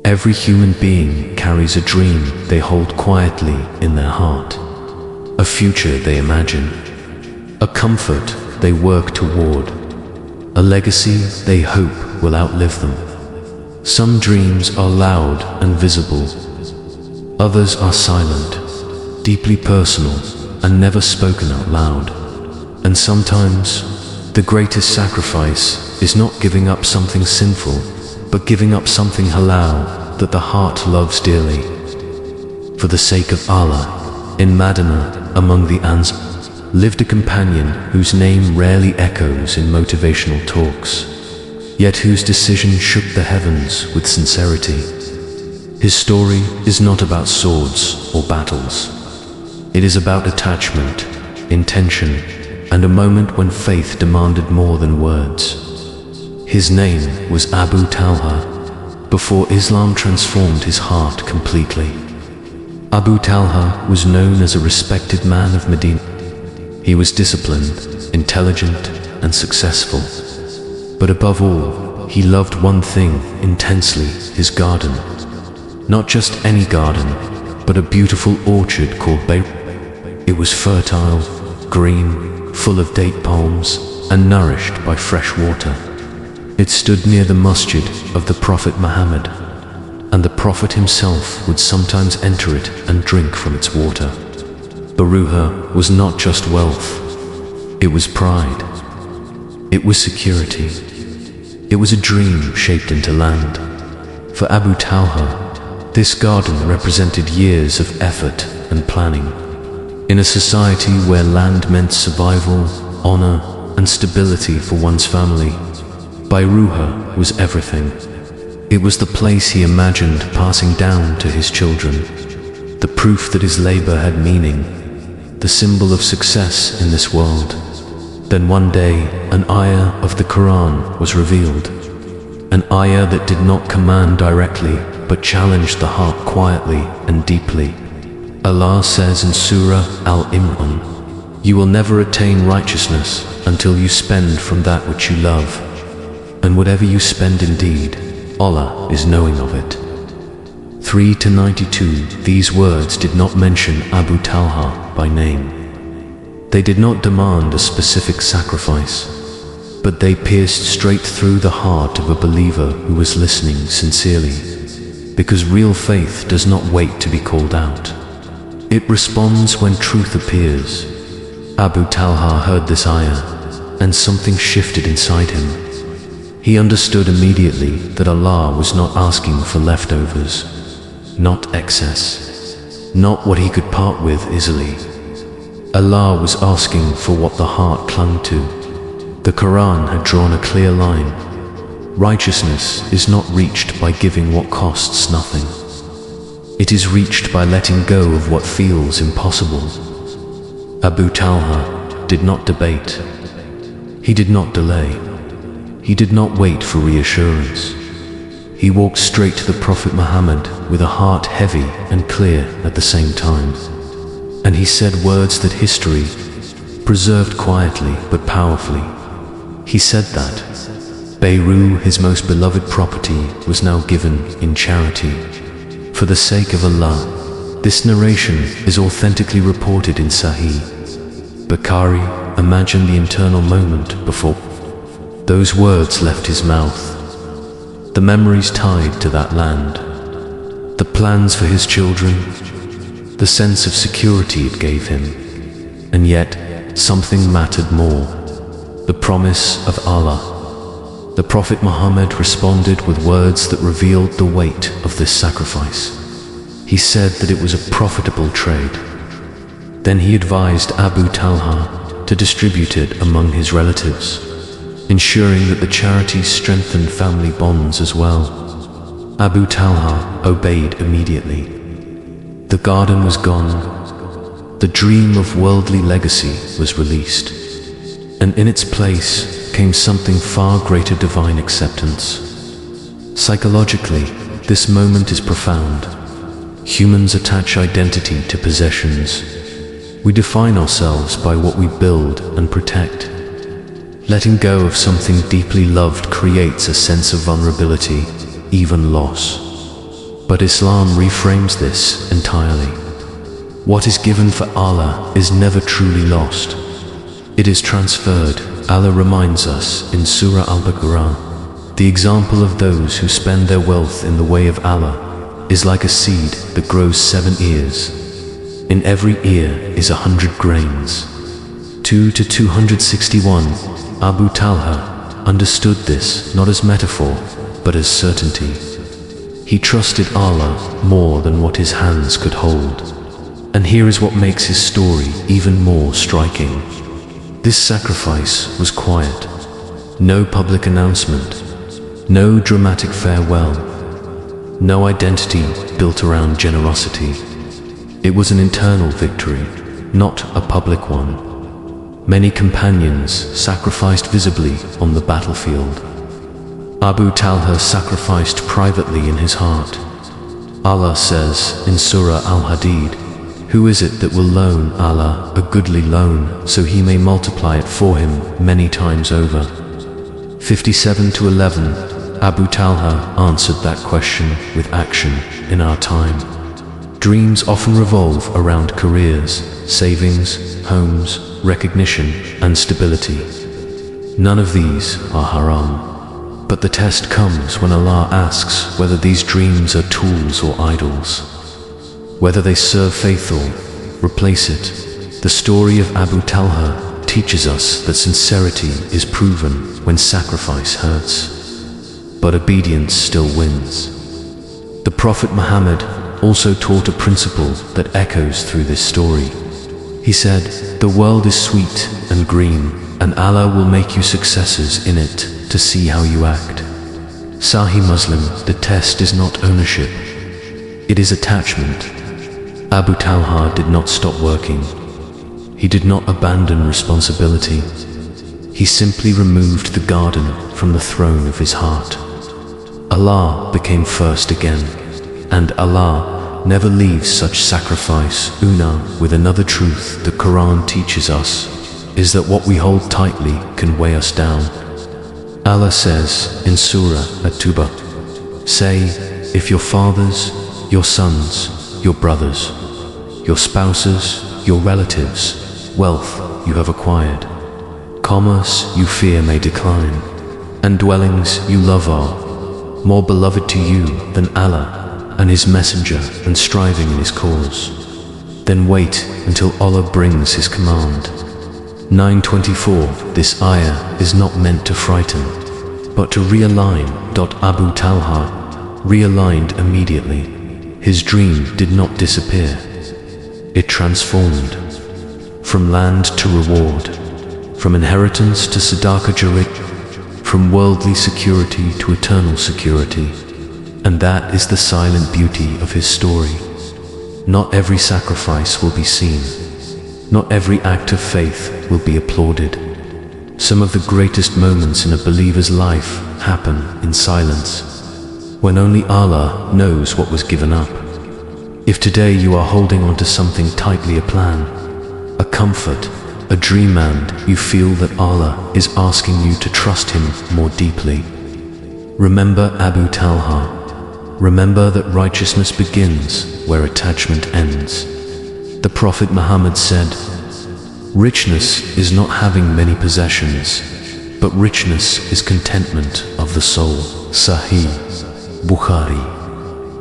Every human being carries a dream they hold quietly in their heart, a future they imagine, a comfort they work toward, a legacy they hope will outlive them. Some dreams are loud and visible, others are silent, deeply personal, and never spoken out loud. And sometimes, the greatest sacrifice is not giving up something sinful, but giving up something halal that the heart loves dearly. For the sake of Allah, in Medina, among the Ansar, lived a companion whose name rarely echoes in motivational talks, yet whose decision shook the heavens with sincerity. His story is not about swords or battles. It is about attachment, intention, and a moment when faith demanded more than words. His name was Abu Talha, before Islam transformed his heart completely. Abu Talha was known as a respected man of Medina. He was disciplined, intelligent, and successful. But above all, he loved one thing intensely: his garden. Not just any garden, but a beautiful orchard called Beirut. It was fertile, green, full of date palms, and nourished by fresh water. It stood near the masjid of the Prophet Muhammad, and the Prophet himself would sometimes enter it and drink from its water. Baruha was not just wealth, it was pride. It was security. It was a dream shaped into land. For Abu Talha, this garden represented years of effort and planning. In a society where land meant survival, honor, and stability for one's family, Baruha was everything. It was the place he imagined passing down to his children, the proof that his labor had meaning, the symbol of success in this world. Then one day, an ayah of the Quran was revealed, an ayah that did not command directly, but challenged the heart quietly and deeply. Allah says in Surah Al-Imran, "You will never attain righteousness until you spend from that which you love, and whatever you spend indeed, Allah is knowing of it." 3-92. These words did not mention Abu Talha by name. They did not demand a specific sacrifice, but they pierced straight through the heart of a believer who was listening sincerely, because real faith does not wait to be called out. It responds when truth appears. Abu Talha heard this ayah, and something shifted inside him. He understood immediately that Allah was not asking for leftovers, not excess, not what he could part with easily. Allah was asking for what the heart clung to. The Quran had drawn a clear line. Righteousness is not reached by giving what costs nothing. It is reached by letting go of what feels impossible. Abu Talha did not debate. He did not delay. He did not wait for reassurance. He walked straight to the Prophet Muhammad with a heart heavy and clear at the same time. And he said words that history preserved quietly but powerfully. He said that Beirut, his most beloved property, was now given in charity. For the sake of Allah, this narration is authentically reported in Sahih Bukhari. Imagine the internal moment before those words left his mouth. The memories tied to that land, the plans for his children, the sense of security it gave him. And yet, something mattered more: the promise of Allah. The Prophet Muhammad responded with words that revealed the weight of this sacrifice. He said that it was a profitable trade. Then he advised Abu Talha to distribute it among his relatives, ensuring that the charity strengthened family bonds as well. Abu Talha obeyed immediately. The garden was gone. The dream of worldly legacy was released. And in its place came something far greater: divine acceptance. Psychologically, this moment is profound. Humans attach identity to possessions. We define ourselves by what we build and protect. Letting go of something deeply loved creates a sense of vulnerability, even loss. But Islam reframes this entirely. What is given for Allah is never truly lost. It is transferred. Allah reminds us in Surah Al-Baqarah, the example of those who spend their wealth in the way of Allah is like a seed that grows 7 ears. In every ear is 100 grains. 2 to 261. Abu Talha understood this not as metaphor, but as certainty. He trusted Allah more than what his hands could hold. And here is what makes his story even more striking. This sacrifice was quiet. No public announcement. No dramatic farewell. No identity built around generosity. It was an internal victory, not a public one. Many companions sacrificed visibly on the battlefield. Abu Talha sacrificed privately in his heart. Allah says in Surah Al-Hadid, "Who is it that will loan Allah a goodly loan so he may multiply it for him many times over?" 57 to 11. Abu Talha answered that question with action in our time. Dreams often revolve around careers, savings, homes, recognition, and stability. None of these are haram. But the test comes when Allah asks whether these dreams are tools or idols. Whether they serve faith or replace it. The story of Abu Talha teaches us that sincerity is proven when sacrifice hurts. But obedience still wins. The Prophet Muhammad also taught a principle that echoes through this story. He said, "The world is sweet and green, and Allah will make you successors in it to see how you act." Sahih Muslim, the test is not ownership, it is attachment. Abu Talha did not stop working. He did not abandon responsibility. He simply removed the garden from the throne of his heart. Allah became first again, and Allah never leaves such sacrifice. With another truth the Quran teaches us is that what we hold tightly can weigh us down. Allah says in Surah At-Tawbah, "Say, if your fathers, your sons, your brothers, your spouses, your relatives, wealth you have acquired, commerce you fear may decline, and dwellings you love are more beloved to you than Allah and His Messenger and striving in His cause, then wait until Allah brings His command." 924. This ayah is not meant to frighten, but to realign. Abu Talha realigned immediately. His dream did not disappear. It transformed. From land to reward, from inheritance to Sadaqah Jarit, from worldly security to eternal security. And that is the silent beauty of his story. Not every sacrifice will be seen. Not every act of faith will be applauded. Some of the greatest moments in a believer's life happen in silence, when only Allah knows what was given up. If today you are holding on to something tightly, a plan, a comfort, a dream, and you feel that Allah is asking you to trust Him more deeply, remember Abu Talha. Remember that righteousness begins where attachment ends. The Prophet Muhammad said, "Richness is not having many possessions, but richness is contentment of the soul." Sahih Bukhari.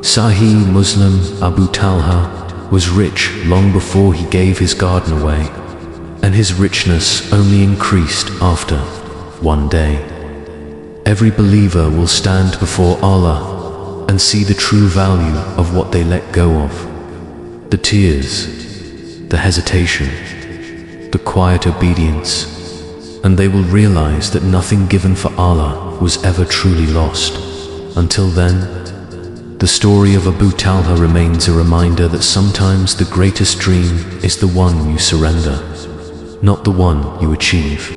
Sahih Muslim. Abu Talha was rich long before he gave his garden away, and his richness only increased after. One day, every believer will stand before Allah and see the true value of what they let go of. The tears, the hesitation, the quiet obedience, and they will realize that nothing given for Allah was ever truly lost. Until then, the story of Abu Talha remains a reminder that sometimes the greatest dream is the one you surrender, not the one you achieve.